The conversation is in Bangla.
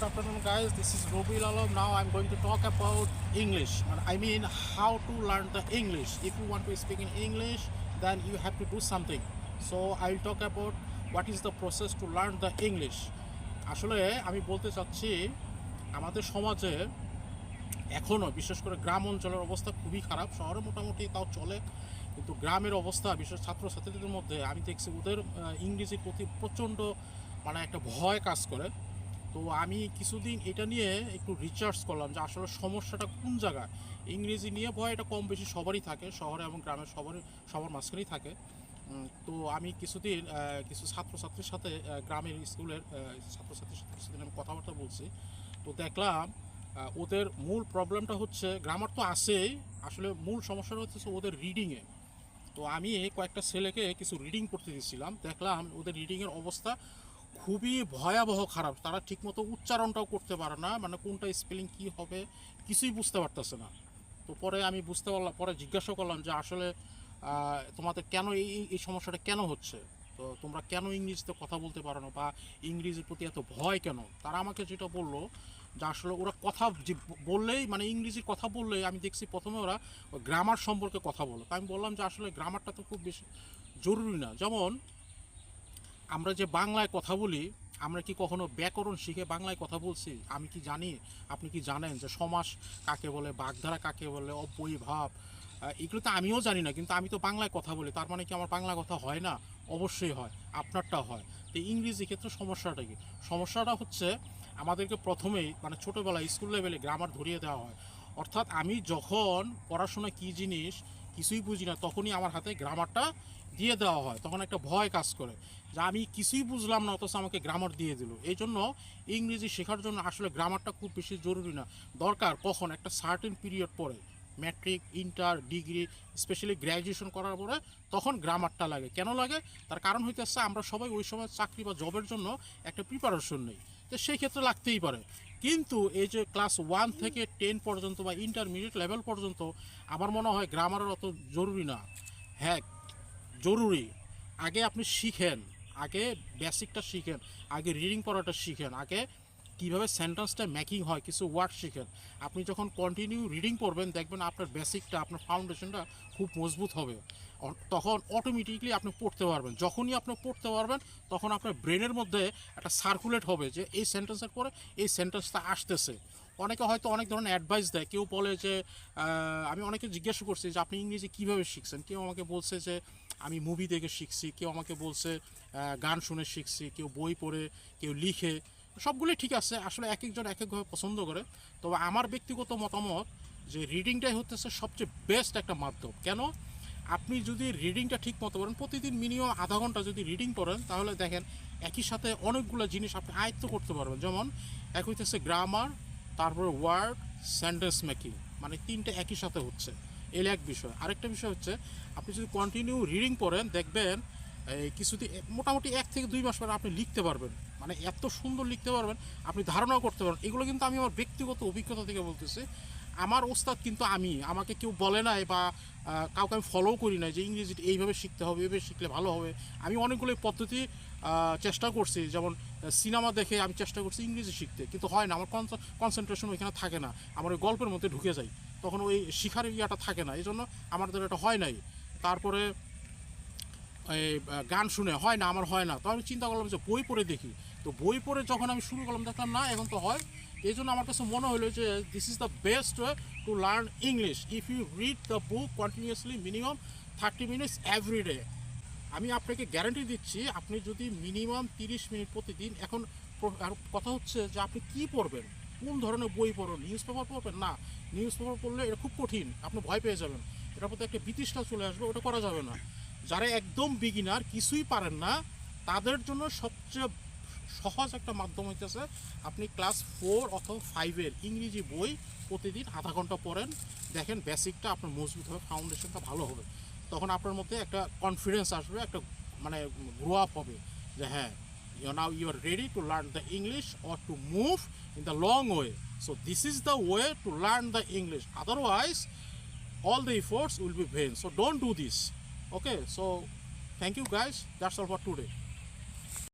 Good afternoon, guys. This is Robil Alam. Now I'm going to talk about English. I mean, how to learn the English. If you want to speak in English, then you have to do something. So I'll talk about what is the process to learn the English. আসলে আমি বলতে চাচ্ছি আমাদের সমাজে এখনও বিশেষ করে গ্রাম অঞ্চলের অবস্থা খুবই খারাপ। শহরে মোটামুটি তাও চলে, কিন্তু গ্রামের অবস্থা বিশেষ ছাত্রছাত্রীদের মধ্যে আমি দেখছি ওদের ইংরেজির প্রতি প্রচণ্ড একটা ভয় কাজ করে। তো আমি কিছুদিন এটা নিয়ে একটু রিসার্চ করলাম যে আসলে সমস্যাটা কোন জায়গায়। ইংরেজি নিয়ে ভয় এটা কম বেশি সবারই থাকে, শহরে এবং গ্রামের সবার মাঝখানেই থাকে। তো আমি কিছুদিন কিছু ছাত্রছাত্রীর সাথে গ্রামের স্কুলের ছাত্রছাত্রীর সাথে কিছুদিন আমি কথাবার্তা বলছি। তো দেখলাম ওদের মূল প্রবলেমটা হচ্ছে গ্রামার তো আছেই, আসলে মূল সমস্যাটা হচ্ছে ওদের রিডিংয়ে। তো আমি কয়েকটা ছেলেকে কিছু রিডিং করতে দিয়েছিলাম, দেখলাম ওদের রিডিংয়ের অবস্থা খুবই ভয়াবহ খারাপ। তারা ঠিকমতো উচ্চারণটাও করতে পারে না, কোনটা স্পেলিং কী হবে কিছুই বুঝতে পারতেছে না। তো পরে আমি বুঝতে পারলাম, পরে জিজ্ঞাসা করলাম যে আসলে তোমাদের কেন এই সমস্যাটা কেন হচ্ছে, তো তোমরা কেন ইংরেজিতে কথা বলতে পারো না বা ইংরেজির প্রতি এত ভয় কেন। তারা আমাকে যেটা বললো যে আসলে ওরা কথা বললেই ইংরেজির কথা বললেই আমি দেখছি প্রথমে ওরা গ্রামার সম্পর্কে কথা বলো। তো আমি বললাম যে আসলে গ্রামারটা তো খুব বেশি জরুরি না। যেমন আমরা যে বাংলায় কথা বলি, আমরা কি কখনো ব্যাকরণ শিখে বাংলায় কথা বলছি? আমি কি জানি, আপনি কি জানেন যে সমাস কাকে বলে, বাগধারা কাকে বলে, অব্যয়ী ভাব, এগুলো তো আমিও জানি না, কিন্তু আমি তো বাংলায় কথা বলি, তার মানে কি আমার বাংলা কথা হয় না? অবশ্যই হয়, আপনারটা হয়। তো ইংরেজি ক্ষেত্রে সমস্যাটা কি? সমস্যাটা হচ্ছে আমাদেরকে প্রথমেই ছোটোবেলায় স্কুল লেভেলে গ্রামার ধরিয়ে দেওয়া হয়। অর্থাৎ আমি যখন পড়াশোনা কী জিনিস কিছুই বুঝি না, তখনই আমার হাতে গ্রামারটা দিয়ে দেওয়া হয়। তখন একটা ভয় কাজ করে যে আমি কিছুই বুঝলাম না, অথচ আমাকে গ্রামার দিয়ে দিল। এই জন্য ইংরেজি শেখার জন্য আসলে গ্রামারটা খুব বেশি জরুরি না, দরকার কখন একটা সার্টেন পিরিয়ড পরে, matric, inter, degree, specially graduation করার পরে তখন গ্রামারটা লাগে। কেন লাগে? তার কারণ হইতেছে আমরা সবাই ওই সময় চাকরি বা জবের জন্য একটা প্রিপারেশন নেই, তো সেই ক্ষেত্রে লাগতেই পারে। কিন্তু এই যে ক্লাস 1 থেকে 10 পর্যন্ত বা ইন্টারমিডিয়েট লেভেল পর্যন্ত আমার মনে হয় গ্রামারের অত জরুরি না। হ্যাঁ, জরুরি। আগে আপনি শিখেন, আগে বেসিকটা শিখেন, আগে রিডিং পড়াটা শিখেন, আগে কীভাবে সেন্টেন্সটা মেকিং হয় কিছু ওয়ার্ড শিখেন। আপনি যখন কন্টিনিউ রিডিং পড়বেন দেখবেন আপনার বেসিকটা, আপনার ফাউন্ডেশনটা খুব মজবুত হবে। তখন অটোমেটিকলি আপনি পড়তে পারবেন। যখনই আপনি পড়তে পারবেন তখন আপনার ব্রেনের মধ্যে একটা সার্কুলেট হবে যে এই সেন্টেন্সের পরে এই সেন্টেন্সটা আসতেছে। অনেকে হয়তো অনেক ধরনের অ্যাডভাইস দেয়। কেউ বলে যে আমি অনেকে জিজ্ঞাসা করছি যে আপনি ইংরেজি কীভাবে শিখছেন। কেউ আমাকে বলছে যে আমি মুভি দেখে শিখছি, কেউ আমাকে বলছে গান শুনে শিখছি, কেউ বই পড়ে, কেউ লিখে। সবগুলোই ঠিক আছে, আসলে এক একজন এক একভাবে পছন্দ করে। তবে আমার ব্যক্তিগত মতামত যে রিডিংটাই হচ্ছে সবচেয়ে বেস্ট একটা মাধ্যম। কেন? আপনি যদি রিডিংটা ঠিক মতো করেন, প্রতিদিন মিনিমাম আধা ঘন্টা যদি রিডিং করেন, তাহলে দেখেন একই সাথে অনেকগুলো জিনিস আপনি আয়ত্ত করতে পারবেন। যেমন এক হইতেছে গ্রামার, তারপরে ওয়ার্ড, সেন্টেন্স মেকিং, তিনটে একই সাথে হচ্ছে, এর এক বিষয়। আরেকটা বিষয় হচ্ছে আপনি যদি কন্টিনিউ রিডিং করেন দেখবেন কিছুদিন মোটামুটি 1 থেকে 2 মাস পরে আপনি লিখতে পারবেন, এত সুন্দর লিখতে পারবেন, আপনি ধারণাও করতে পারবেন। এগুলো কিন্তু আমি আমার ব্যক্তিগত অভিজ্ঞতা থেকে বলতেছি। আমার ওস্তাদ কিন্তু আমাকে কেউ বলে নাই বা কাউকে আমি ফলো করি নাই যে ইংরেজি এইভাবে শিখতে হবে, এইভাবে শিখলে ভালো হবে। আমি অনেকগুলো পদ্ধতি চেষ্টা করছি। যেমন সিনেমা দেখে আমি চেষ্টা করছি ইংরেজি শিখতে, কিন্তু হয় না, আমার কনসেন্ট্রেশন ওইখানে থাকে না, আমার ওই গল্পের মধ্যে ঢুকে যাই, তখন ওই শিখার ইয়াটা থাকে না, এই জন্য আমাদের এটা হয় নাই। তারপরে এই গান শুনে হয় না, আমার হয় না। তো আমি চিন্তা করলাম যে বই পড়ে দেখি। তো বই পড়ে যখন আমি শুরু করলাম দেখলাম না, এখন তো হয়। এই জন্য আমার কাছে মনে হলো যে this is the best way to learn English if you read the book continuously minimum 30 minutes everyday. আমি আপনাকে গ্যারান্টি দিচ্ছি, আপনি যদি মিনিমাম 30 মিনিট প্রতিদিন। এখন আর কথা হচ্ছে যে আপনি কী পড়বেন, কোন ধরনের বই পড়বেন? নিউজ পেপার পড়বেন? না, নিউজ পেপার পড়লে এটা খুব কঠিন, আপনি ভয় পেয়ে যাবেন, এটার প্রতি একটা বিতৃষ্ণা চলে আসবে, ওটা করা যাবে না। যারা একদম বিগিনার, কিছুই পারেন না, তাদের জন্য সবচেয়ে সহজ একটা মাধ্যম হইতেছে আপনি ক্লাস 4 অথবা 5-এর ইংরেজি বই প্রতিদিন আধা ঘন্টা পড়েন, দেখেন বেসিকটা আপনার মজবুত হবে, ফাউন্ডেশনটা ভালো হবে। তখন আপনার মধ্যে একটা কনফিডেন্স আসবে, একটা গ্রো আপ হবে যে হ্যাঁ, now you are ready to learn the English or to move in the long way. So this is the way to learn the English. Otherwise, all the efforts will be vain. So don't do this. Okay, so thank you guys. That's all for today.